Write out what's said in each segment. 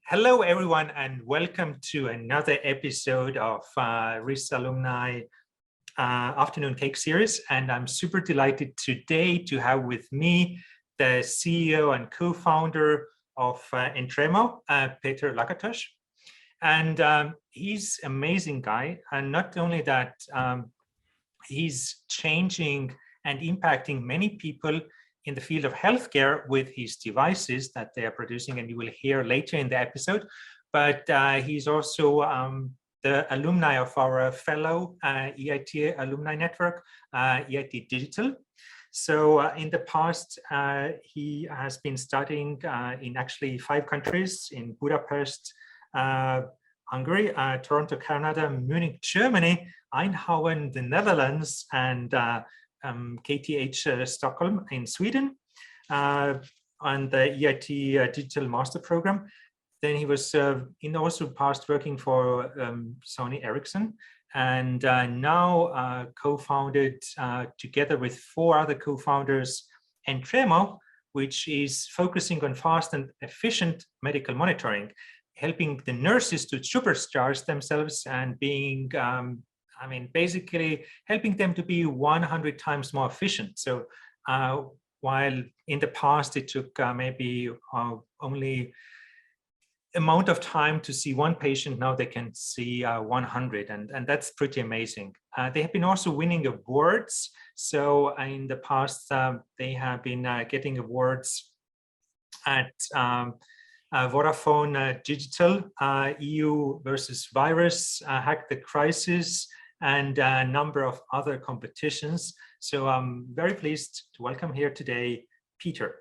Hello, everyone, and welcome to another episode of RIS Alumni Afternoon Cake Series. And I'm super delighted today to have with me the CEO and co-founder of Entremo, Peter Lakatos. And he's an amazing guy. And not only that, he's changing and impacting many people in the field of healthcare with his devices that they are producing, and you will hear later in the episode. But he's also the alumni of our fellow EIT Alumni Network, EIT Digital. So in the past, he has been studying in actually 5 countries, in Budapest, Hungary, Toronto, Canada, Munich, Germany, Eindhoven, the Netherlands, and KTH Stockholm in Sweden, on the EIT Digital Master Program. Then he was also past working for Sony Ericsson, and now co-founded together with 4 other co-founders Entremo, which is focusing on fast and efficient medical monitoring, helping the nurses to supercharge themselves and being basically helping them to be 100 times more efficient. So while in the past it took maybe only amount of time to see 1 patient, now they can see 100, and that's pretty amazing. They have been also winning awards. So in the past, they have been getting awards at Vodafone Digital, EU versus Virus, Hack the Crisis, and a number of other competitions. So I'm very pleased to welcome here today, Peter.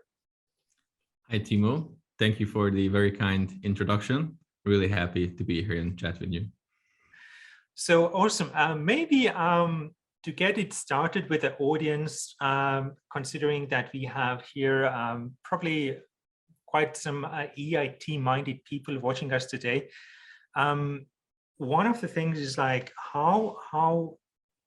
Hi, Timo. Thank you for the very kind introduction. Really happy to be here and chat with you. So awesome. Maybe to get it started with the audience, considering that we have here probably quite some EIT-minded people watching us today. One of the things is like, how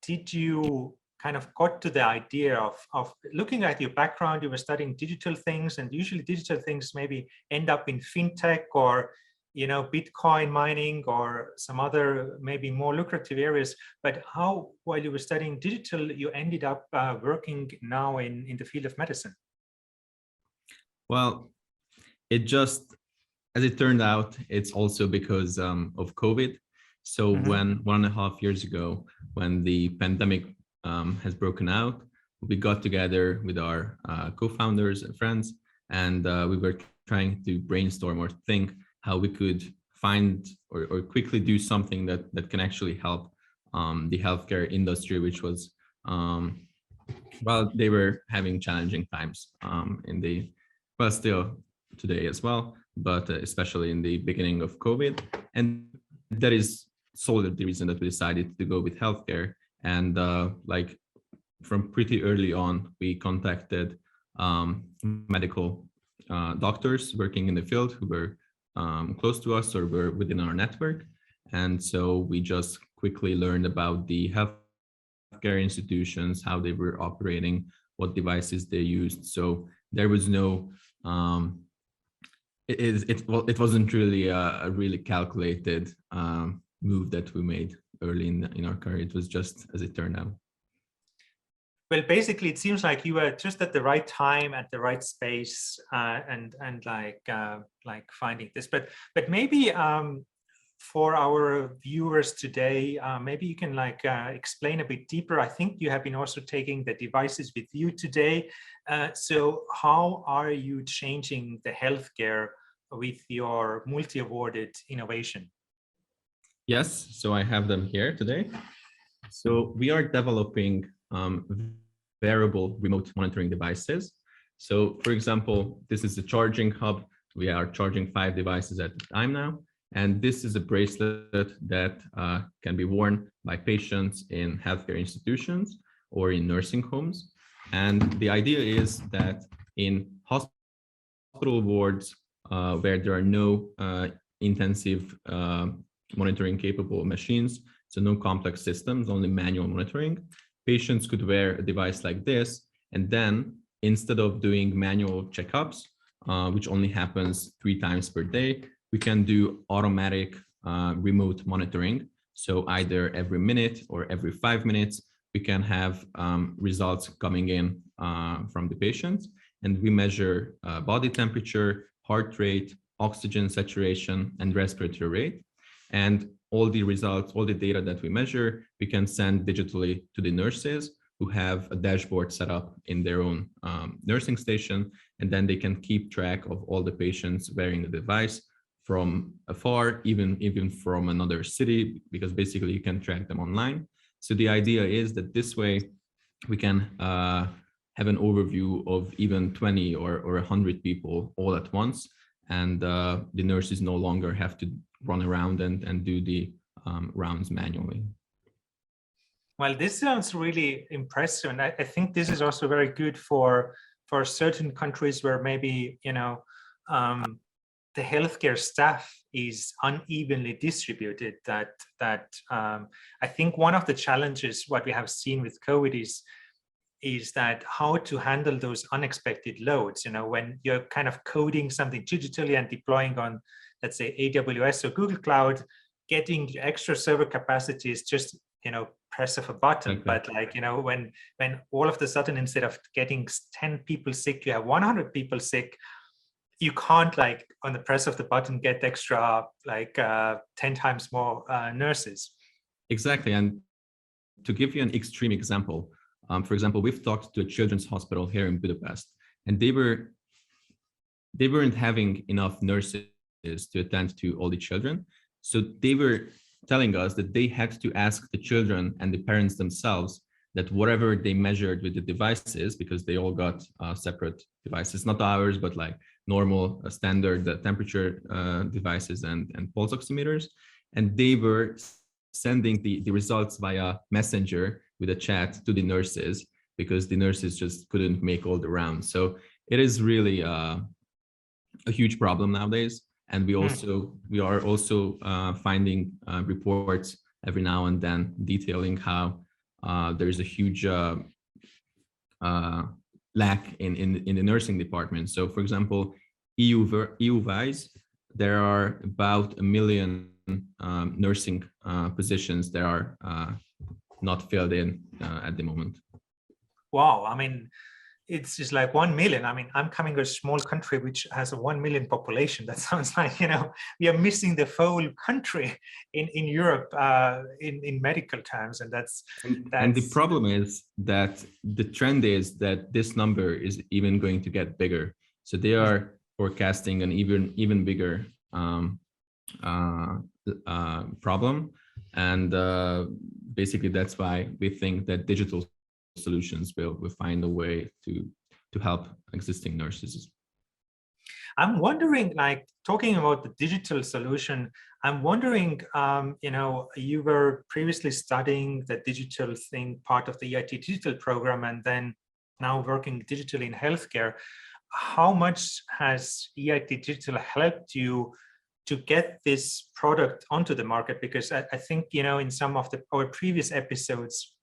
did you kind of got to the idea of looking at your background? You were studying digital things, and usually digital things maybe end up in fintech or, Bitcoin mining or some other maybe more lucrative areas. But how, while you were studying digital, you ended up working now in the field of medicine? Well, it just, as it turned out, it's also because of COVID. So when 1.5 years ago, when the pandemic has broken out, we got together with our co-founders and friends, and we were trying to brainstorm or think how we could find or quickly do something that can actually help the healthcare industry, which was, they were having challenging times still today as well, but especially in the beginning of COVID. And that is solely the reason that we decided to go with healthcare. And from pretty early on, we contacted medical doctors working in the field who were close to us or were within our network. And so we just quickly learned about the healthcare institutions, how they were operating, what devices they used. So there was no, it wasn't really a really calculated move that we made early in our career. It was just as it turned out. Well, basically, it seems like you were just at the right time, at the right space, and finding this. But maybe for our viewers today, maybe you can explain a bit deeper. I think you have been also taking the devices with you today. So how are you changing the healthcare with your multi-awarded innovation? Yes, so I have them here today. So we are developing wearable remote monitoring devices. So for example, this is the charging hub. We are charging 5 devices at a time now. And this is a bracelet that can be worn by patients in healthcare institutions or in nursing homes. And the idea is that in hospital wards where there are no intensive monitoring capable machines, so no complex systems, only manual monitoring, patients could wear a device like this, and then instead of doing manual checkups, which only happens 3 times per day, we can do automatic remote monitoring. So either every minute or every 5 minutes, we can have results coming in from the patient, and we measure body temperature, heart rate, oxygen saturation, and respiratory rate. And all the results, all the data that we measure, we can send digitally to the nurses, who have a dashboard set up in their own nursing station, and then they can keep track of all the patients wearing the device from afar, even from another city, because basically you can track them online. So the idea is that this way we can have an overview of even 20 or 100 people all at once, and the nurses no longer have to run around and do the rounds manually. Well, this sounds really impressive, and I think this is also very good for certain countries where maybe the healthcare staff is unevenly distributed. That I think one of the challenges what we have seen with COVID is that how to handle those unexpected loads. When you're kind of coding something digitally and deploying on, let's say, AWS or Google Cloud, getting extra server capacity is just press of a button. Okay. But when all of a sudden, instead of getting 10 people sick, you have 100 people sick, you can't on the press of the button get extra 10 times more nurses. Exactly. And to give you an extreme example, for example, we've talked to a children's hospital here in Budapest, and they weren't having enough nurses to attend to all the children. So they were telling us that they had to ask the children and the parents themselves that whatever they measured with the devices, because they all got separate devices, not ours, but normal standard temperature devices and pulse oximeters, and they were sending the results via messenger with a chat to the nurses, because the nurses just couldn't make all the rounds. So it is really a huge problem nowadays. And we are also finding reports every now and then detailing how there's a huge lack in the nursing department. So, for example, EU-wise, there are about 1 million nursing positions that are not filled in at the moment. Wow, I mean, it's just 1 million. I mean, I'm coming from a small country which has a 1 million population. That sounds like, we are missing the whole country in Europe in medical terms. And that's... And the problem is that the trend is that this number is even going to get bigger. So they are forecasting an even bigger problem. And basically, that's why we think that digital solutions will find a way to help existing nurses. I'm wondering, talking about the digital solution, I'm wondering, you were previously studying the digital thing, part of the EIT digital program, and then now working digitally in healthcare. How much has EIT digital helped you to get this product onto the market? Because I think, in some of our previous episodes,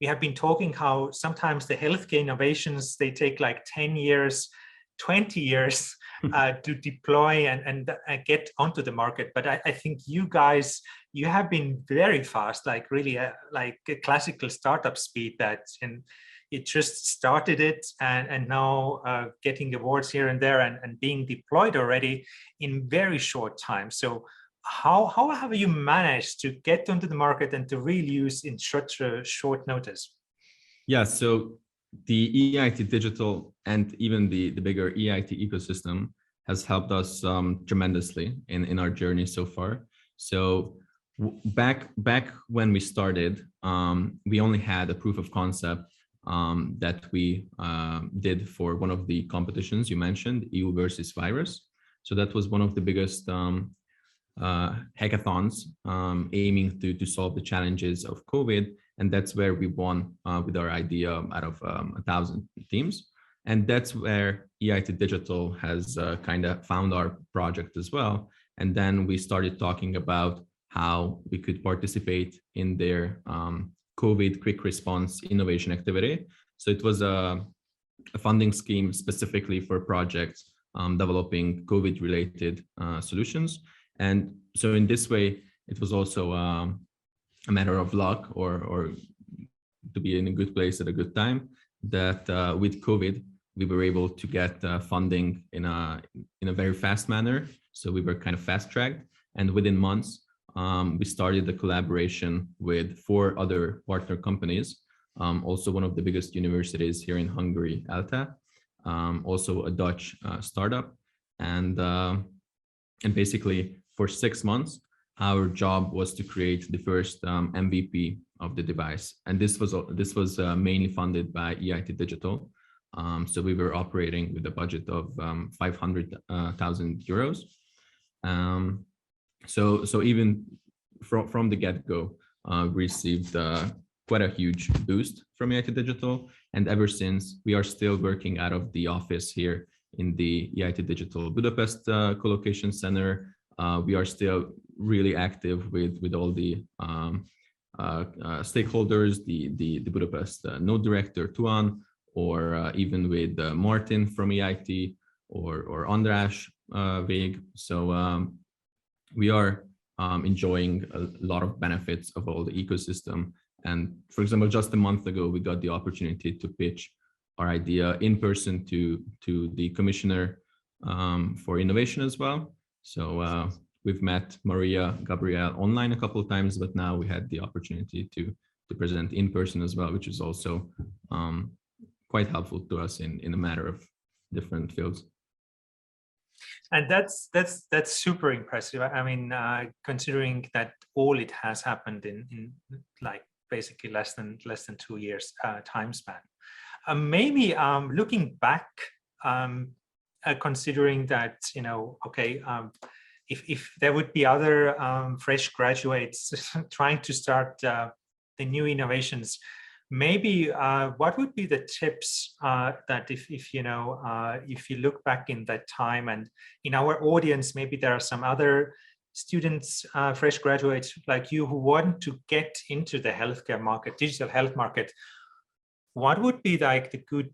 we have been talking how sometimes the healthcare innovations, they take 10 years, 20 years to deploy and get onto the market. But I think you guys, you have been very fast, really like a classical startup speed, and it just started it and now getting awards here and there and being deployed already in very short time. So how have you managed to get onto the market and to really use in such a short notice? Yeah, so the EIT digital and even the bigger EIT ecosystem has helped us tremendously in our journey so far. So back when we started, we only had a proof of concept that we did for one of the competitions you mentioned, EU versus virus. So that was one of the biggest hackathons aiming to solve the challenges of COVID. And that's where we won with our idea out of 1,000 teams. And that's where EIT Digital has kind of found our project as well. And then we started talking about how we could participate in their COVID quick response innovation activity. So it was a funding scheme specifically for projects developing COVID-related solutions. And so in this way, it was also a matter of luck or to be in a good place at a good time that with COVID, we were able to get funding in a very fast manner. So we were kind of fast-tracked, and within months, we started a collaboration with 4 other partner companies. Also one of the biggest universities here in Hungary, ELTE, also a Dutch startup, and basically for 6 months, our job was to create the first MVP of the device, and this was mainly funded by EIT Digital. So we were operating with a budget of 500,000 euros. So even from the get-go, received quite a huge boost from EIT Digital, and ever since we are still working out of the office here in the EIT Digital Budapest co-location center. We are still really active with all the stakeholders, the Budapest node director Tuan, or even with Martin from EIT or András Vég. So we are enjoying a lot of benefits of all the ecosystem. And for example, just a month ago, we got the opportunity to pitch our idea in person to the Commissioner for Innovation as well. So we've met Maria Gabriel online a couple of times, but now we had the opportunity to present in person as well, which is also quite helpful to us in a matter of different fields. And that's super impressive. I mean, considering that all it has happened in like basically less than 2 years time span. Maybe looking back, considering that, you know, okay, if there would be other fresh graduates trying to start the new innovations, maybe what would be the tips that if you know, if you look back in that time, and in our audience, maybe there are some other students, fresh graduates like you who want to get into the healthcare market, digital health market, what would be like the good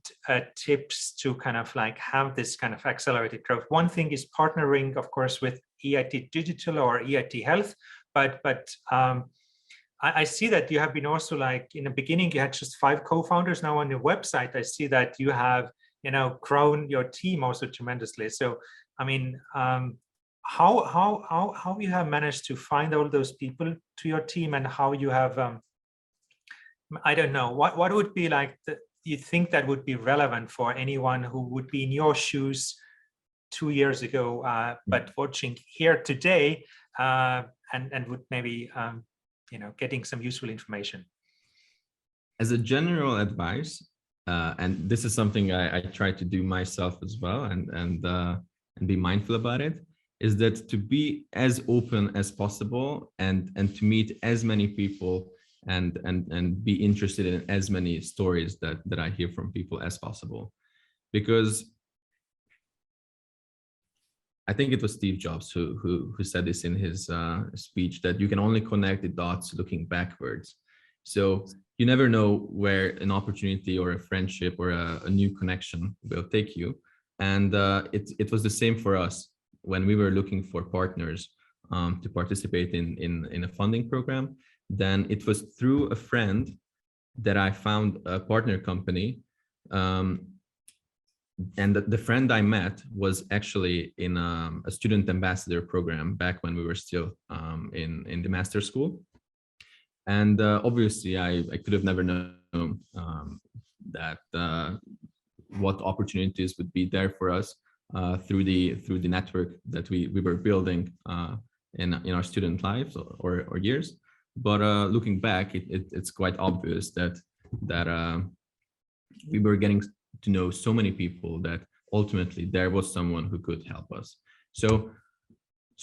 tips to kind of like have this kind of accelerated growth? One thing is partnering, of course, with EIT Digital or EIT Health, but I see that you have been also like in the beginning, you had just 5 co-founders. Now on your website, I see that you have, you know, grown your team also tremendously. So, I mean, how you have managed to find all those people to your team, and how you have, I don't know, what would be like you think that would be relevant for anyone who would be in your shoes 2 years ago, but watching here today, and would maybe, you know, getting some useful information? As a general advice, and this is something I try to do myself as well, and be mindful about it, is that to be as open as possible and to meet as many people and be interested in as many stories that I hear from people as possible. Because I think it was Steve Jobs who said this in his speech, that you can only connect the dots looking backwards. So you never know where an opportunity or a friendship or a new connection will take you. And it was the same for us when we were looking for partners to participate in a funding program. Then it was through a friend that I found a partner company. And the friend I met was actually in a student ambassador program back when we were still in the master's school. And obviously I could have never known that what opportunities would be there for us through the network that we were building in our student lives or years. But looking back, it's quite obvious that we were getting to know so many people that ultimately there was someone who could help us. So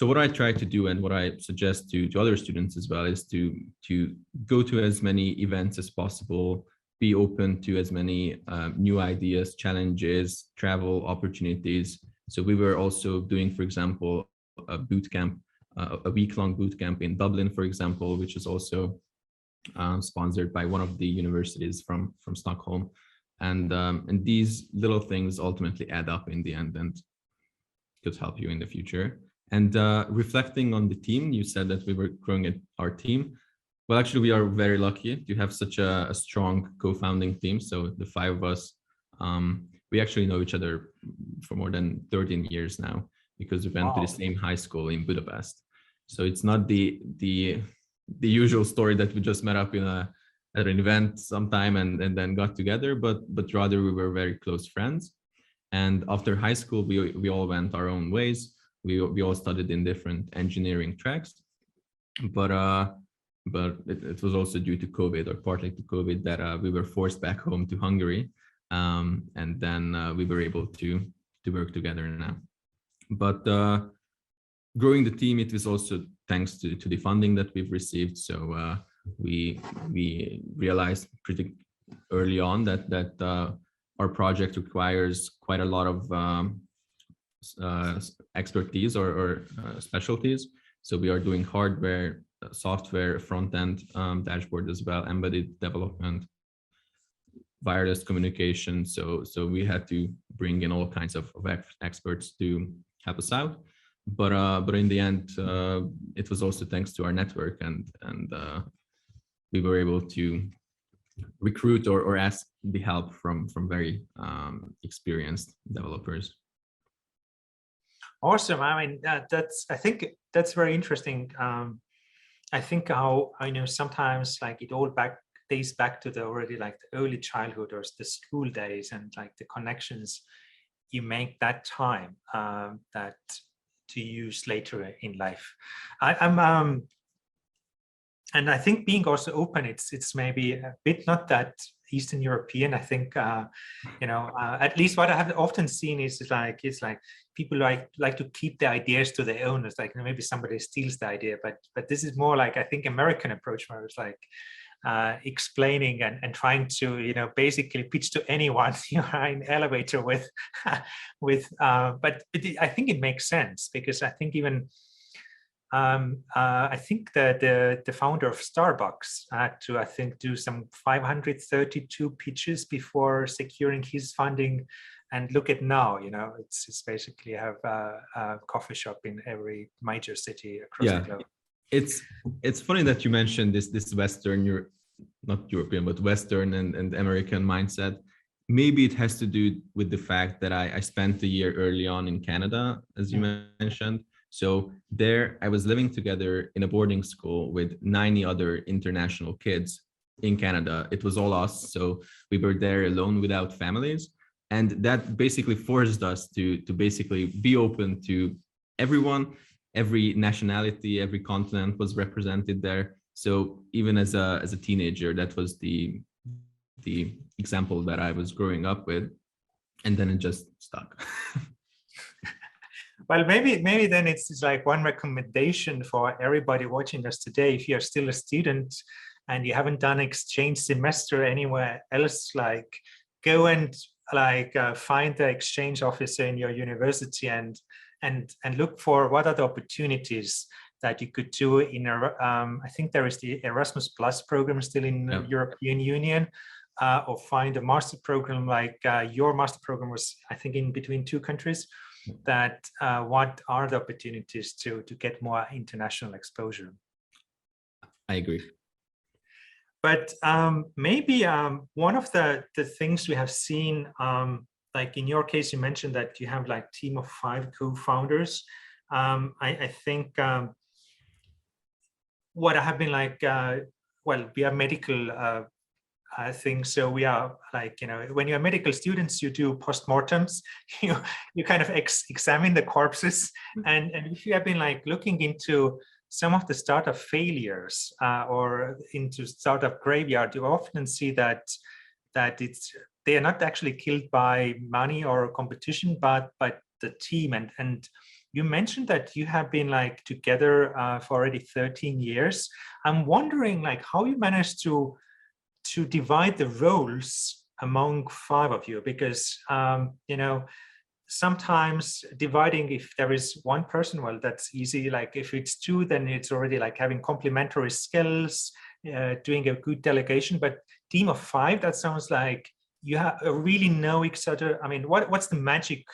what I try to do, and what I suggest to other students as well, is to go to as many events as possible, be open to as many new ideas, challenges, travel opportunities. So we were also doing, for example, a boot camp, a week-long boot camp in Dublin, for example, which is also sponsored by one of the universities from Stockholm. And these little things ultimately add up in the end. And could help you in the future. And reflecting on the team, you said that we were growing our team. Well, actually, we are very lucky to have such a strong co-founding team. So the five of us, we actually know each other for more than 13 years now, because we went to the same high school in Budapest. So it's not the usual story that we just met up at an event sometime and then got together, but rather we were very close friends. And after high school, we all went our own ways. We all studied in different engineering tracks, but it was also due to COVID, or partly to COVID, that we were forced back home to Hungary, and then we were able to work together now. But growing the team, it was also thanks to the funding that we've received. So we realized pretty early on that our project requires quite a lot of expertise or specialties. So we are doing hardware, software, front-end dashboard as well, embedded development, wireless communication. So we had to bring in all kinds of experts to help us out. But in the end, it was also thanks to our network, and we were able to recruit or ask the help from very experienced developers. Awesome. I mean, I think that's very interesting. I think how, sometimes like it all days back to the early childhood or the school days, and like the connections you make that time that to use later in life. And I think being also open, it's maybe a bit not that Eastern European. I think at least what I have often seen is like people like to keep the ideas to their own. It's like maybe somebody steals the idea, but this is more like, I think, American approach, where it's like explaining and trying to basically pitch to anyone in an elevator with but I think it makes sense, because I think even I think that the founder of Starbucks had to, I think, do some 532 pitches before securing his funding. And look at now, it's basically have a coffee shop in every major city across the globe. It's funny that you mentioned this Western, not European, but Western and American mindset. Maybe it has to do with the fact that I spent a year early on in Canada, as you mentioned. So there I was living together in a boarding school with 90 other international kids in Canada. It was all us. So we were there alone without families. And that basically forced us to basically be open to everyone. Every nationality, every continent was represented there. So even as a teenager, that was the example that I was growing up with. And then it just stuck. Well, maybe then it's like one recommendation for everybody watching us today. If you're still a student and you haven't done exchange semester anywhere else, like go and find the exchange officer in your university and look for what are the opportunities that you could do in I think there is the Erasmus Plus program still in the European Union, or find a master program like your master program was, I think, in between two countries. That what are the opportunities to get more international exposure? I agree. But maybe one of the things we have seen, like in your case, you mentioned that you have like team of 5 co-founders. I think what I have been like, well, we are medical things. So we are like, when you're medical students, you do postmortems, you kind of examine the corpses. And if you have been like looking into some of the startup failures or into startup graveyard, you often see that they are not actually killed by money or competition, but the team. And you mentioned that you have been like together for already 13 years. I'm wondering like how you managed to divide the roles among 5 of you, because sometimes dividing, if there is one person, well, that's easy. Like if it's 2, then it's already like having complementary skills, doing a good delegation. But team of 5, that sounds like you really know each other. I mean, what's the magic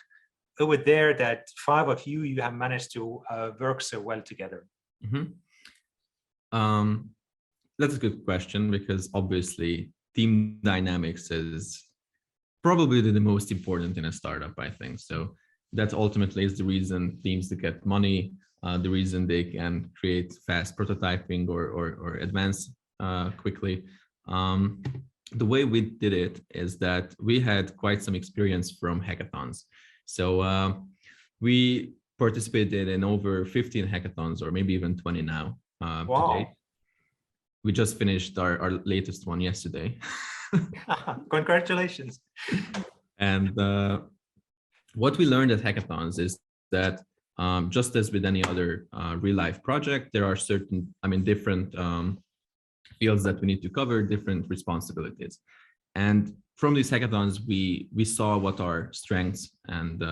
over there that 5 of you have managed to work so well together? That's a good question, because obviously team dynamics is probably the most important in a startup, I think. So that ultimately is the reason teams that get money, the reason they can create fast prototyping or advance quickly. The way we did it is that we had quite some experience from hackathons. So we participated in over 15 hackathons, or maybe even 20 now to date. We just finished our latest one yesterday. Congratulations. And what we learned at hackathons is that just as with any other real life project, there are certain, different fields that we need to cover, different responsibilities. And from these hackathons, we saw what our strengths and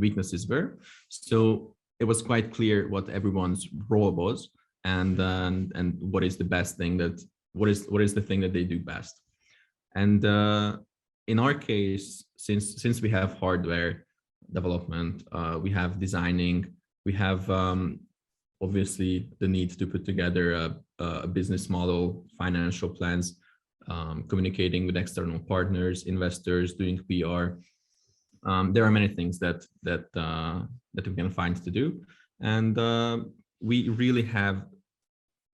weaknesses were. So it was quite clear what everyone's role was, and what is the best thing what is the thing that they do best. And in our case, since we have hardware development, we have designing, we have obviously the need to put together a business model, financial plans, communicating with external partners, investors, doing PR. There are many things that we can find to do, and we really have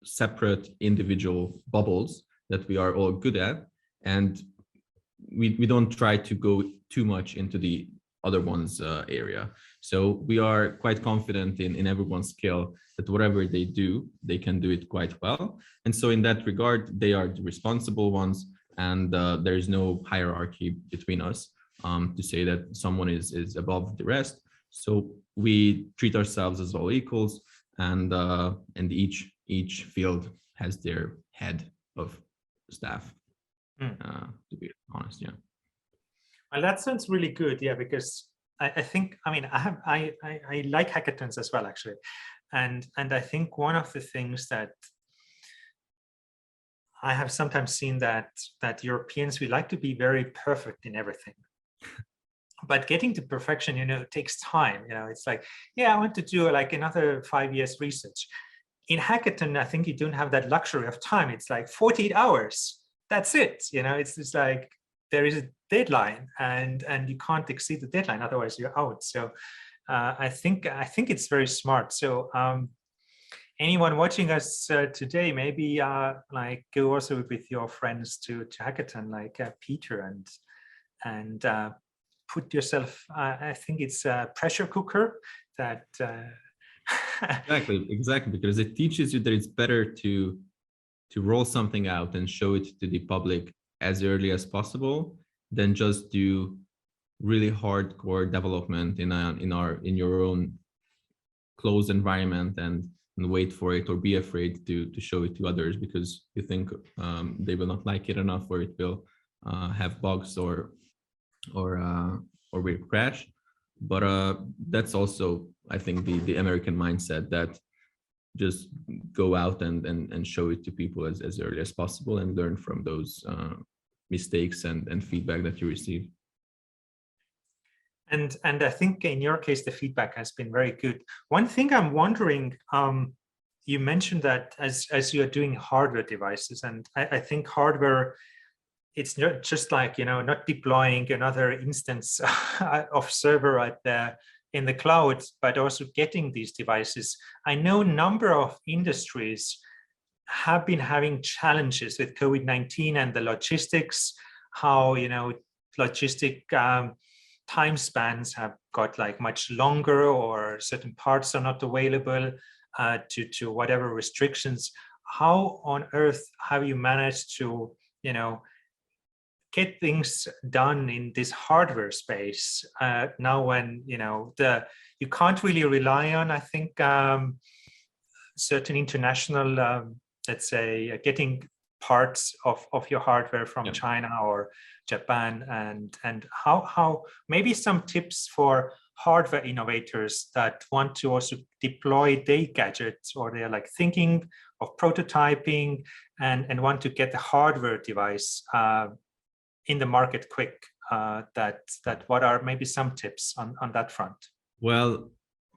separate individual bubbles that we are all good at, and we don't try to go too much into the other one's area. So we are quite confident in everyone's skill, that whatever they do, they can do it quite well. And so in that regard, they are the responsible ones, and there is no hierarchy between us to say that someone is above the rest. So we treat ourselves as all equals, and each field has their head of staff. To be honest, yeah. Well, that sounds really good, yeah, because I think, I like hackathons as well, actually, and I think one of the things that I have sometimes seen that Europeans, we like to be very perfect in everything. But getting to perfection, takes time. It's like, yeah, I want to do like another 5 years research. In hackathon, I think you don't have that luxury of time. It's like 48 hours. That's it. It's just like there is a deadline, and you can't exceed the deadline, otherwise you're out. So I think it's very smart. So anyone watching us today, maybe like go also with your friends to hackathon, like Peter, and put yourself. I think it's a pressure cooker that. Exactly, because it teaches you that it's better to roll something out and show it to the public as early as possible than just do really hardcore development in your own closed environment and wait for it, or be afraid to show it to others because you think they will not like it enough, or it will have bugs or will crash. But that's also, I think, the American mindset, that just go out and show it to people as early as possible and learn from those mistakes and feedback that you receive. And I think in your case, the feedback has been very good. One thing I'm wondering, you mentioned that as you are doing hardware devices, and I think hardware, it's not just like, not deploying another instance of server right there in the cloud, but also getting these devices. I know a number of industries have been having challenges with COVID-19 and the logistics, how, logistic time spans have got like much longer, or certain parts are not available to whatever restrictions. How on earth have you managed to, get things done in this hardware space now when, you can't really rely on, I think, certain international, let's say, getting parts of your hardware from China or Japan, and how maybe some tips for hardware innovators that want to also deploy their gadgets, or they're like thinking of prototyping and want to get the hardware device in the market quick. that what are maybe some tips on that front? Well,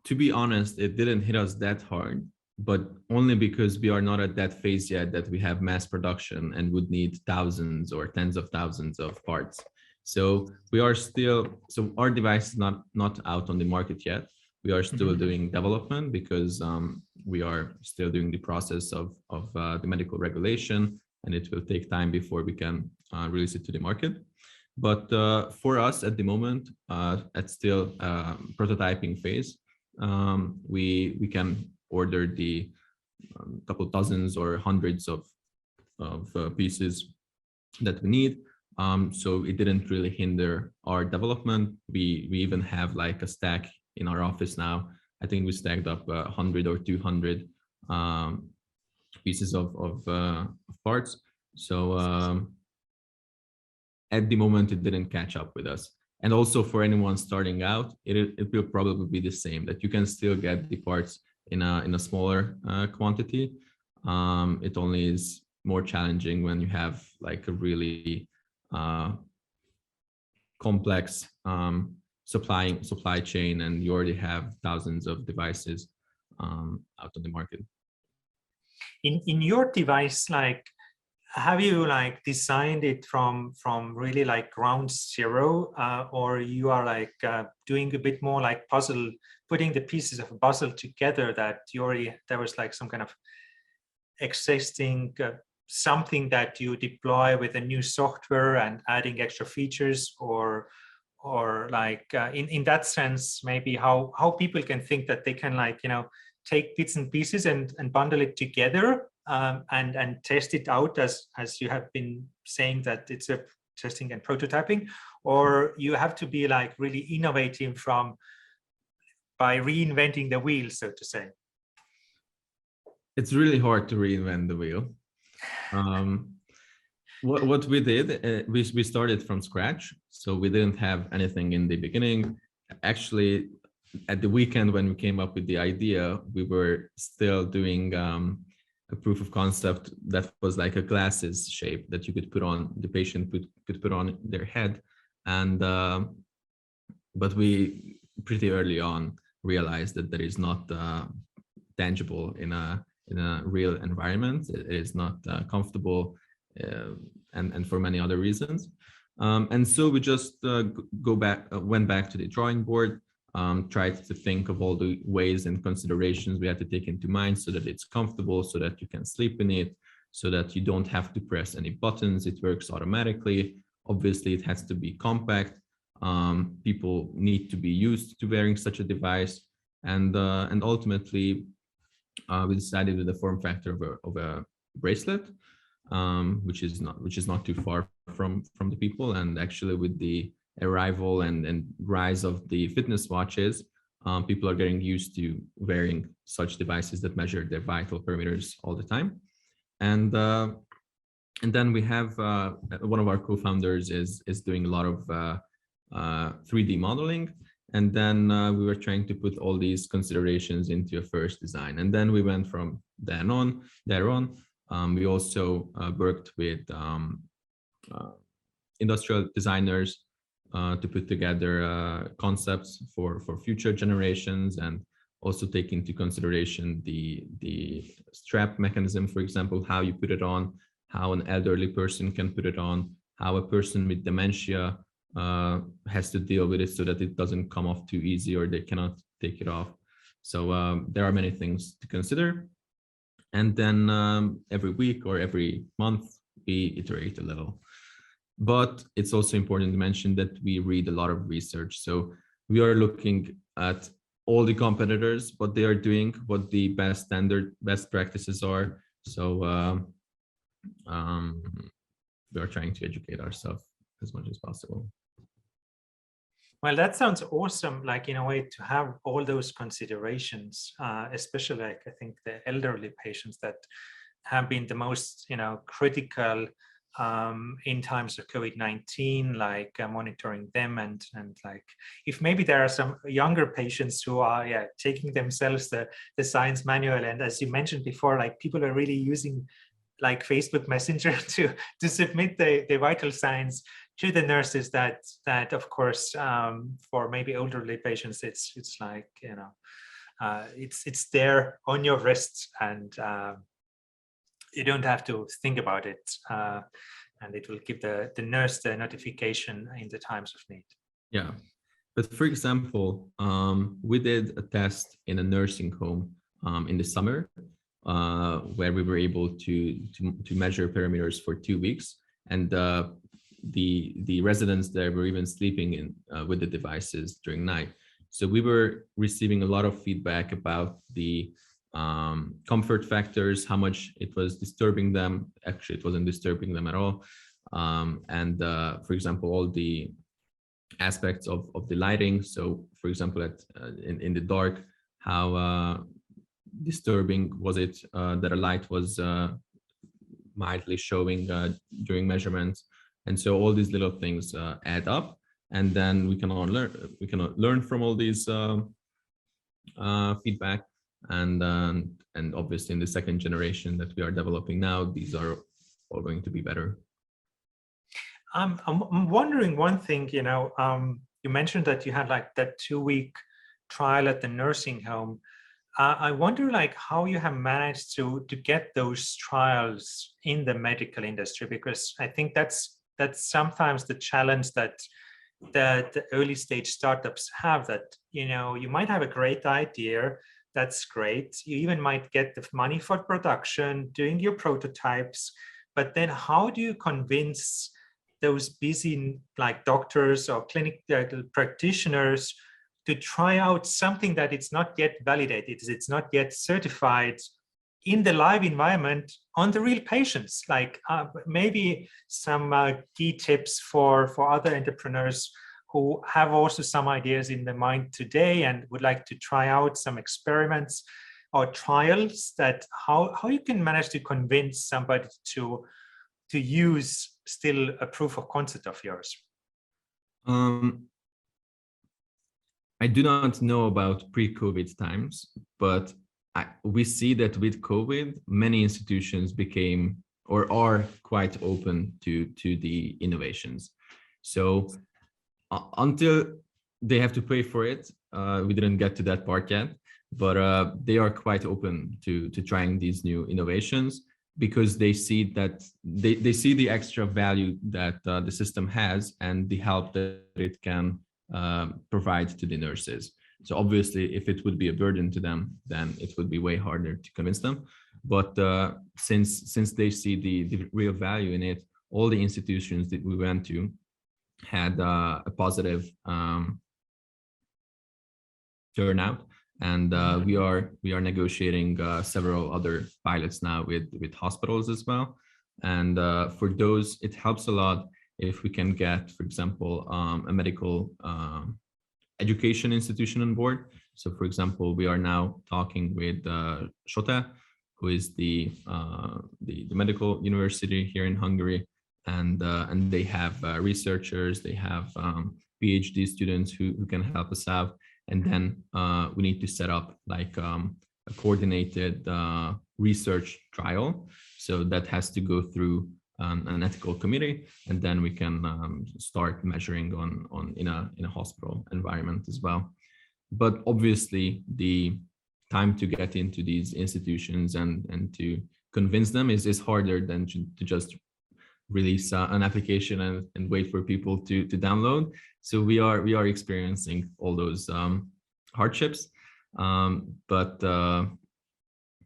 to be honest, it didn't hit us that hard, but only because we are not at that phase yet that we have mass production and would need thousands or tens of thousands of parts. So we are still, so our device is not out on the market yet. We are still doing development because we are still doing the process of the medical regulation, and it will take time before we can release it to the market. But for us at the moment, at still prototyping phase, we can order the couple dozens or hundreds of pieces that we need. So it didn't really hinder our development. We even have like a stack in our office now. I think we stacked up 100 or 200 pieces of parts. So at the moment, it didn't catch up with us. And also for anyone starting out, it will probably be the same, that you can still get the parts in a smaller quantity. It only is more challenging when you have like a really complex supply chain and you already have thousands of devices out on the market. In your device, like, have you like designed it from really like ground zero, or you are like doing a bit more like puzzle, putting the pieces of a puzzle together that you already, there was like some kind of existing something that you deploy with a new software and adding extra features, or like in that sense, maybe how people can think that they can, like, you know, take bits and pieces and bundle it together and test it out as you have been saying that it's a testing and prototyping, or you have to be like really innovative by reinventing the wheel, so to say? It's really hard to reinvent the wheel. What we did, we started from scratch, so we didn't have anything in the beginning. Actually, at the weekend when we came up with the idea, we were still doing a proof of concept that was like a glasses shape that you could put on, the patient could put on their head. And but we pretty early on realized that that is not tangible in a real environment. It is not comfortable, and for many other reasons. And so we just went back to the drawing board, tried to think of all the ways and considerations we had to take into mind so that it's comfortable, so that you can sleep in it, so that you don't have to press any buttons. It works automatically. Obviously, it has to be compact. People need to be used to wearing such a device. And ultimately, we decided with the form factor of a bracelet, which is not too far from the people. And actually, with the arrival and rise of the fitness watches, people are getting used to wearing such devices that measure their vital parameters all the time. And then we have one of our co-founders is doing a lot of 3D modeling. And then we were trying to put all these considerations into a first design. And then we went from there on. We also worked with industrial designers to put together concepts for future generations, and also take into consideration the strap mechanism, for example, how you put it on, how an elderly person can put it on, how a person with dementia has to deal with it so that it doesn't come off too easy or they cannot take it off. So there are many things to consider. And then every week or every month, we iterate a little. But it's also important to mention that we read a lot of research. So we are looking at all the competitors, what they are doing, what the best practices are. So we are trying to educate ourselves as much as possible. Well, that sounds awesome, like in a way to have all those considerations, especially like I think the elderly patients that have been the most, you know, critical in times of COVID-19, like monitoring them and like if maybe there are some younger patients who are taking themselves the science manual, and as you mentioned before, like people are really using like Facebook Messenger to submit the vital signs the nurses that of course for maybe elderly patients it's like, you know, it's there on your wrists, and you don't have to think about it, and it will give the nurse the notification in the times of need. Yeah, but for example, we did a test in a nursing home in the summer, where we were able to measure parameters for 2 weeks, and the residents there were even sleeping in with the devices during night. So we were receiving a lot of feedback about the comfort factors, how much it was disturbing them. Actually, it wasn't disturbing them at all. And for example, all the aspects of the lighting. So for example, in the dark, how disturbing was it that a light was mildly showing during measurements. And so all these little things add up, and then we can all learn from all these feedback, and obviously in the second generation that we are developing now, these are all going to be better. I'm wondering one thing, you know, you mentioned that you had like that 2-week trial at the nursing home. I wonder like how you have managed to get those trials in the medical industry, because I think that's sometimes the challenge that the early stage startups have, that, you know, you might have a great idea, that's great, you even might get the money for production, doing your prototypes, but then how do you convince those busy like doctors or clinical practitioners to try out something that it's not yet validated, it's not yet certified in the live environment on the real patients? Like maybe some key tips for other entrepreneurs who have also some ideas in their mind today and would like to try out some experiments or trials, that how you can manage to convince somebody to use still a proof of concept of yours. I do not know about pre-COVID times, but we see that with COVID, many institutions became or are quite open to the innovations. So until they have to pay for it, we didn't get to that part yet, but they are quite open to trying these new innovations, because they see that they see the extra value that the system has and the help that it can provide to the nurses. So obviously, if it would be a burden to them, then it would be way harder to convince them. But since they see the real value in it, all the institutions that we went to had a positive turnout, and we are negotiating several other pilots now with hospitals as well. And for those, it helps a lot if we can get, for example, a medical education institution on board. So for example, we are now talking with SOTE, who is the medical university here in Hungary, and they have researchers, they have PhD students who can help us out. And then we need to set up like a coordinated research trial. So that has to go through an ethical committee, and then we can start measuring on in a hospital environment as well. But obviously, the time to get into these institutions and to convince them is harder than to just release an application and wait for people to download. So we are experiencing all those hardships, but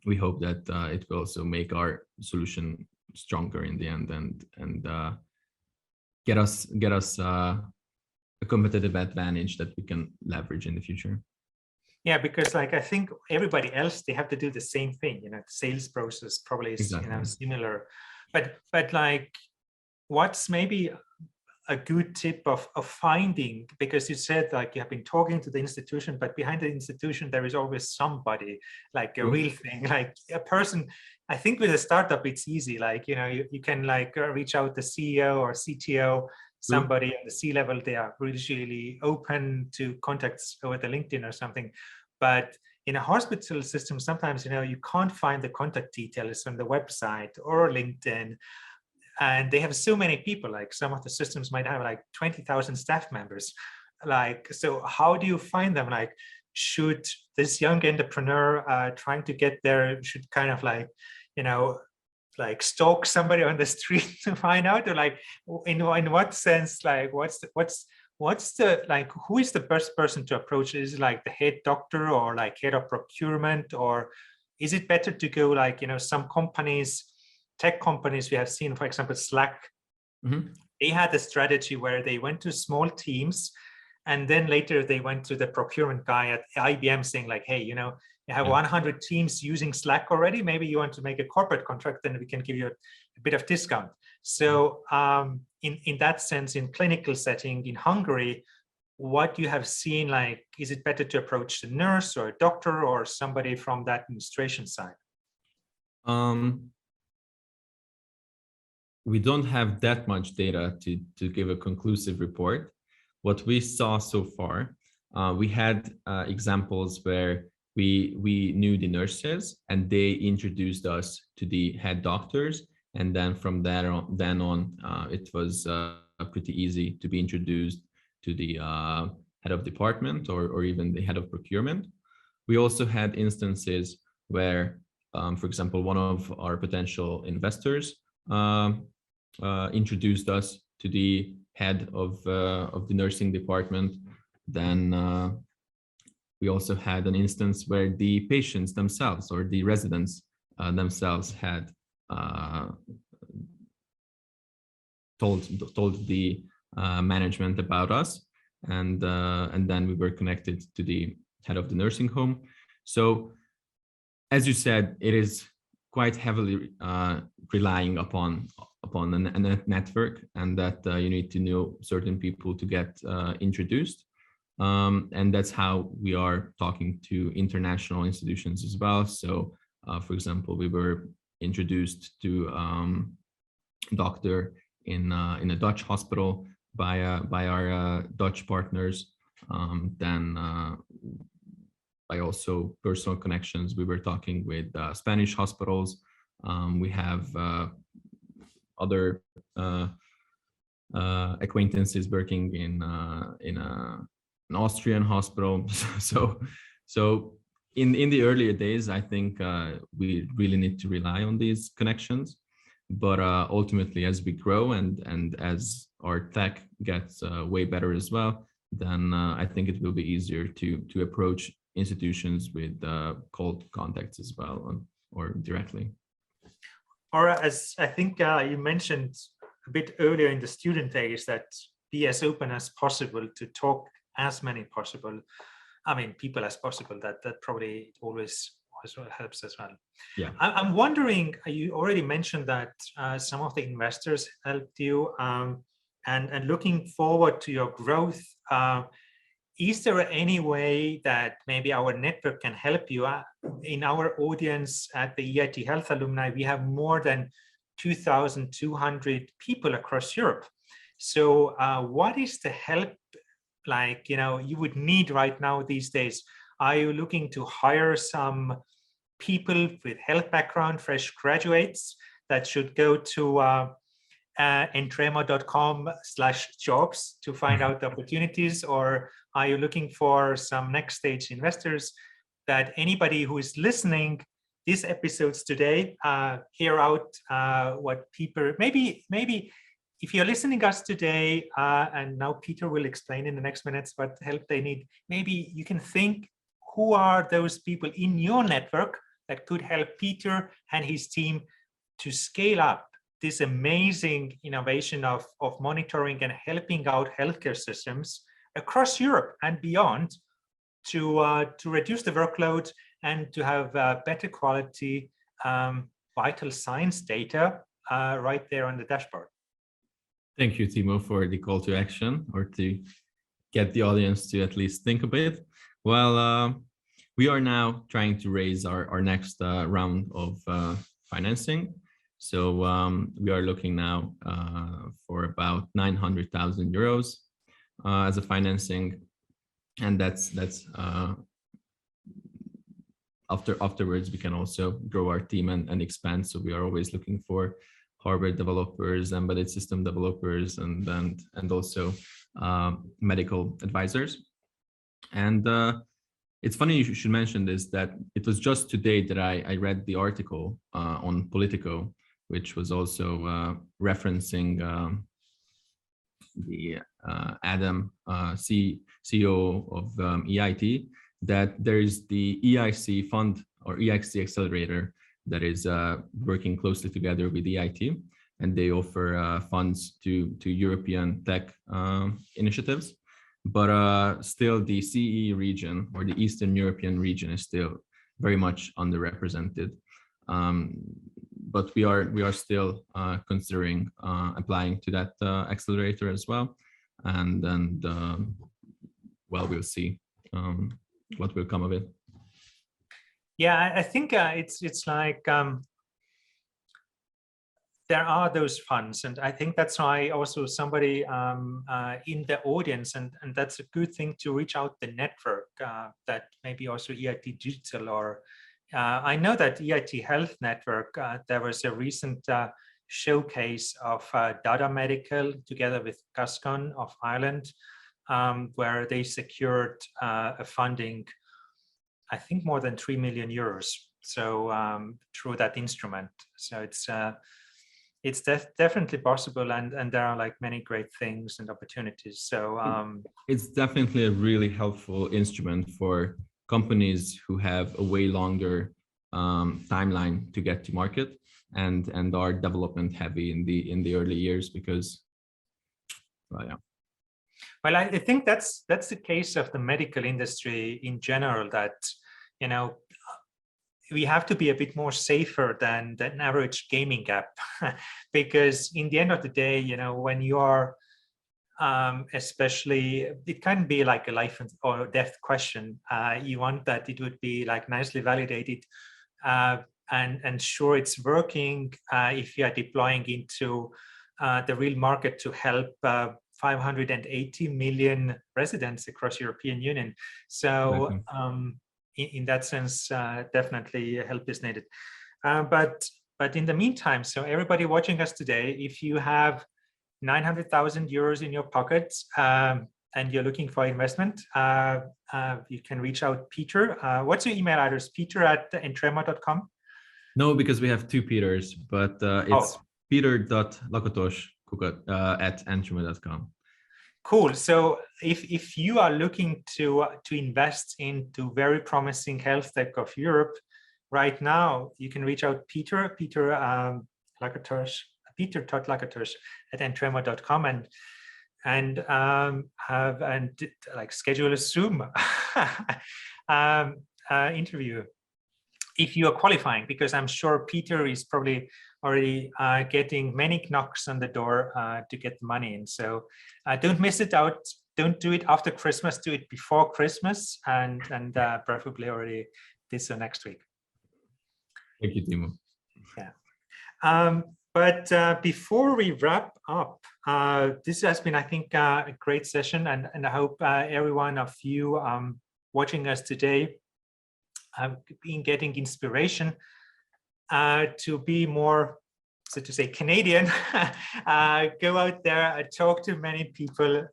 we hope that it will also make our solution stronger in the end, and get us a competitive advantage that we can leverage in the future. Yeah, because like I think everybody else, they have to do the same thing. You know, the sales process probably is exactly, you know, similar. But like, what's maybe a good tip of finding, because you said like you have been talking to the institution, but behind the institution there is always somebody, like a real thing, like a person. I think with a startup it's easy, like, you know, you can like reach out the CEO or CTO, somebody at the C-level. They are really open to contacts over the LinkedIn or something. But in a hospital system, sometimes, you know, you can't find the contact details on the website or LinkedIn. and they have so many people, like some of the systems might have like 20,000 staff members. Like, so how do you find them? Like, should this young entrepreneur trying to get there should kind of like, like stalk somebody on the street to find out, or like in what sense, like what's the like, who is the best person to approach? Is it like the head doctor or like head of procurement, or is it better to go like, some companies, tech companies we have seen, for example, Slack, they had a strategy where they went to small teams, and then later they went to the procurement guy at IBM saying like, hey, you have 100 teams using Slack already. Maybe you want to make a corporate contract, then we can give you a bit of discount. So in that sense, in clinical setting in Hungary, what you have seen, like, is it better to approach the nurse or a doctor or somebody from that administration side? We don't have that much data to give a conclusive report. What we saw so far, we had examples where we knew the nurses and they introduced us to the head doctors, and then from then on, it was pretty easy to be introduced to the head of department or even the head of procurement. We also had instances where, for example, one of our potential investors introduced us to the head of the nursing department. Then we also had an instance where the patients themselves or the residents themselves had told the management about us, and then we were connected to the head of the nursing home. So, as you said, it is quite heavily relying upon a network, and that you need to know certain people to get introduced. And that's how we are talking to international institutions as well. So, for example, we were introduced to a doctor in a Dutch hospital by our Dutch partners. Then by also personal connections, we were talking with Spanish hospitals. We have other acquaintances working in an Austrian hospital. So in the earlier days, I think we really need to rely on these connections. But ultimately, as we grow and as our tech gets way better as well, then I think it will be easier to approach institutions with cold contacts as well, or directly. Or as I think you mentioned a bit earlier in the student days, that be as open as possible, to talk as many people as possible. That probably always helps as well. Yeah. I'm wondering, you already mentioned that some of the investors helped you, and looking forward to your growth. Is there any way that maybe our network can help you? In our audience at the EIT Health Alumni, we have more than 2,200 people across Europe. So what is the help, like, you would need right now these days? Are you looking to hire some people with health background, fresh graduates that should go to entremo.com/jobs to find out the opportunities? Or are you looking for some next stage investors? That anybody who is listening these episodes today, hear out what people, maybe if you're listening us today, and now Peter will explain in the next minutes what help they need, maybe you can think, who are those people in your network that could help Peter and his team to scale up this amazing innovation of monitoring and helping out healthcare systems across Europe and beyond, to reduce the workload and to have better quality vital signs data right there on the dashboard. Thank you, Timo, for the call to action, or to get the audience to at least think a bit. Well, we are now trying to raise our next round of financing. So we are looking now for about 900,000 euros as a financing, and that's afterwards we can also grow our team and expand. So we are always looking for hardware developers, embedded system developers, and also medical advisors. And it's funny you should mention this, that it was just today that I read the article on Politico, which was also referencing the Adam, CEO of EIT, that there is the EIC fund or EIC accelerator that is working closely together with EIT, and they offer funds to European tech initiatives. But still the CE region, or the Eastern European region, is still very much underrepresented. But we are still considering applying to that accelerator as well, and well, we'll see what will come of it. Yeah, I think it's like there are those funds, and I think that's why also somebody in the audience, and that's a good thing to reach out the network that maybe also EIT Digital, or I know that EIT Health Network, there was a recent showcase of Data Medical together with Gascon of Ireland, where they secured a funding, I think more than 3 million euros. So through that instrument. So it's definitely possible, and there are like many great things and opportunities. So it's definitely a really helpful instrument for companies who have a way longer timeline to get to market and are development heavy in the early years, because well, yeah. Well, I think that's the case of the medical industry in general, that we have to be a bit more safer than an average gaming app, because in the end of the day, when you are especially, it can be like a life or death question. You want that it would be like nicely validated and sure it's working if you are deploying into the real market to help 580 million residents across European Union. So in that sense, definitely help is needed. But in the meantime, so everybody watching us today, if you have 900,000 euros in your pockets and you're looking for investment, you can reach out Peter. What's your email address? Peter@entremo.com? No, because we have two Peters, but it's peter.lakatos@entremo.com. Cool. So if you are looking to invest into very promising health tech of Europe right now, you can reach out Peter Lakatos, peter.lakatos@entremo.com, and like schedule a Zoom interview if you are qualifying, because I'm sure Peter is probably already getting many knocks on the door to get the money in. So don't miss it out. Don't do it after Christmas. Do it before Christmas, and preferably already this or next week. Thank you, Timo. Yeah. But before we wrap up, this has been, I think, a great session, and I hope every one of you watching us today have been getting inspiration to be more, so to say, Canadian. Go out there, talk to many people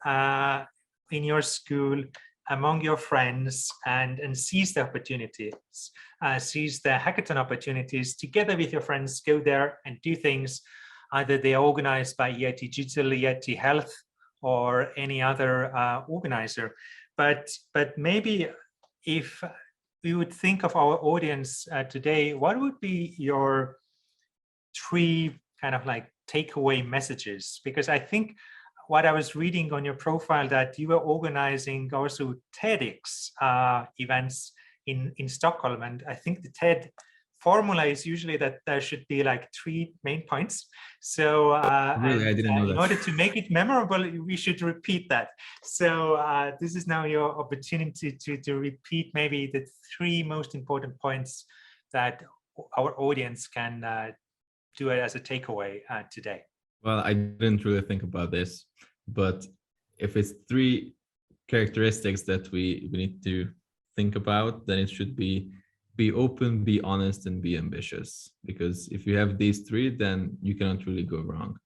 in your school, among your friends, and seize the opportunities, seize the hackathon opportunities together with your friends. Go there and do things. Either they are organized by EIT Digital, EIT Health, or any other organizer. But maybe if we would think of our audience today, what would be your 3 kind of like takeaway messages? Because I think what I was reading on your profile, that you were organizing also TEDx events in Stockholm. And I think the TED formula is usually that there should be like 3 main points. So really, I didn't know that. In order to make it memorable, we should repeat that. So this is now your opportunity to repeat maybe the 3 most important points that our audience can do it as a takeaway today. Well, I didn't really think about this, but if it's 3 characteristics that we need to think about, then it should be be open, be honest, and be ambitious. Because if you have these three, then you cannot really go wrong.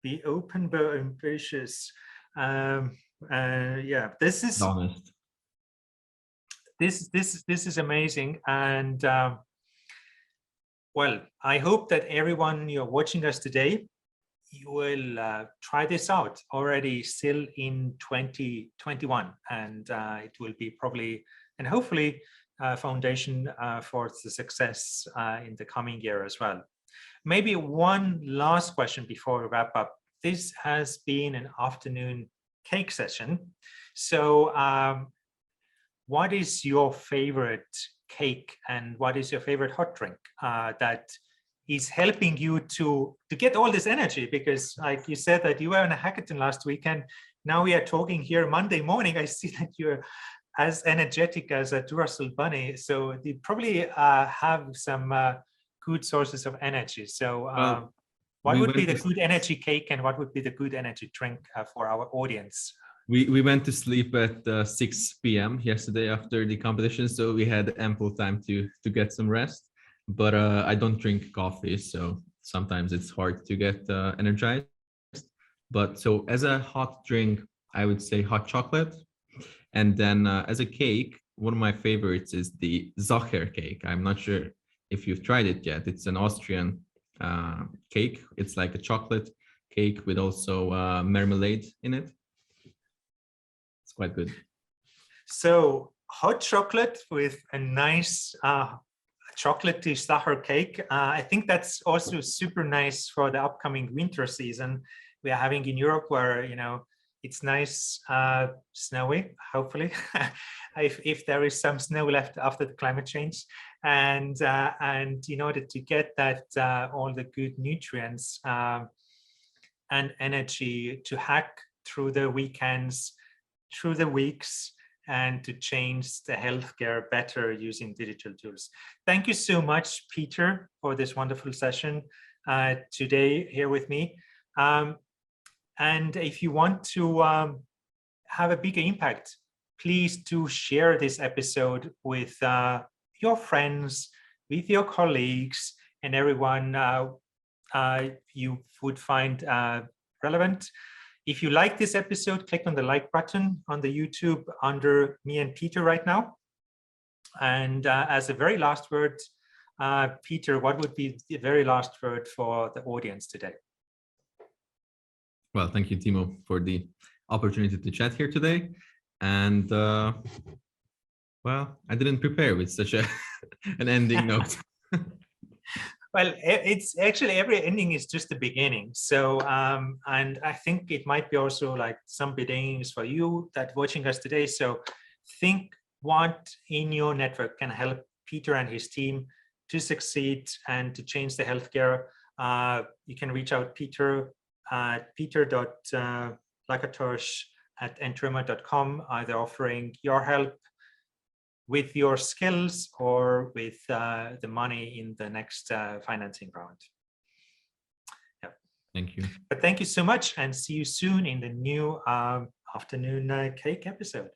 Be open, but ambitious. Yeah, this is Honest. This is amazing, and well, I hope that everyone you're watching us today, you will try this out already still in 2021, and it will be probably and hopefully a foundation for the success in the coming year as well. Maybe one last question before we wrap up. This has been an afternoon cake session. So what is your favorite cake and what is your favorite hot drink that is helping you to get all this energy? Because like you said that you were in a hackathon last weekend. Now we are talking here Monday morning. I see that you're as energetic as a Duracell bunny. So you probably have some good sources of energy. So what would be the good energy cake and what would be the good energy drink for our audience? We went to sleep at 6 p.m. yesterday after the competition, so we had ample time to get some rest. But I don't drink coffee, so sometimes it's hard to get energized. But so as a hot drink, I would say hot chocolate. And then as a cake, one of my favorites is the Sacher cake. I'm not sure if you've tried it yet. It's an Austrian cake. It's like a chocolate cake with also marmalade in it. It's quite good. So hot chocolate with a nice chocolatey Sacher cake. I think that's also super nice for the upcoming winter season we are having in Europe, where it's nice, snowy, hopefully, if there is some snow left after the climate change. And in order to get that all the good nutrients and energy to hack through the weekends, through the weeks, and to change the healthcare better using digital tools. Thank you so much, Peter, for this wonderful session today here with me. And if you want to have a bigger impact, please do share this episode with your friends, with your colleagues, and everyone you would find relevant. If you like this episode, click on the like button on the YouTube under me and Peter right now. And as a very last word, Peter, what would be the very last word for the audience today? Well, thank you, Timo, for the opportunity to chat here today. And well, I didn't prepare with such an ending note. Well, it's actually every ending is just the beginning. So, and I think it might be also like some beginnings for you that watching us today. So think what in your network can help Peter and his team to succeed and to change the healthcare. You can reach out Peter at peter.lakatos@entremo.com, either offering your help with your skills or with the money in the next financing round. Yeah. Thank you. But thank you so much, and see you soon in the new afternoon cake episode.